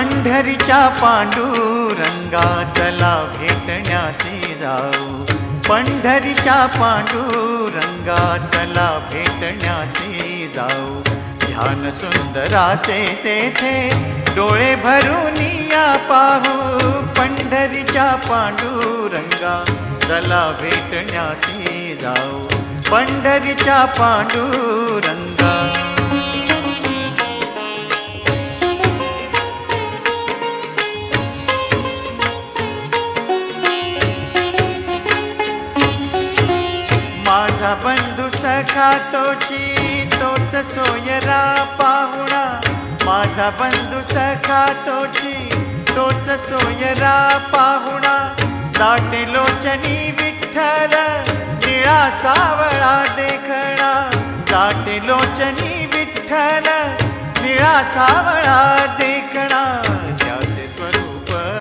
पंढरीच्या पांडुरंगा चला भेटण्यासी जाऊ, पंढरीच्या पांडुरंगा चला भेटण्यासी जाऊ। ध्यान सुंदराचे तेथे डोळे भरून या पाहू, पंढरीच्या पांडुरंगा चला भेटण्यासी जाऊ, पंढरीच्या पांडुरंगा। माझा बंधू सखा तोची तोच सोयरा पाहुणा, माझा बंधू सखा तोची तोच सोयरा पाहुणा। दाटे लोचनी विठ्ठल निळा सावळा देखणा, दाटे लोचनी विठ्ठल निळा सावळा देखणा।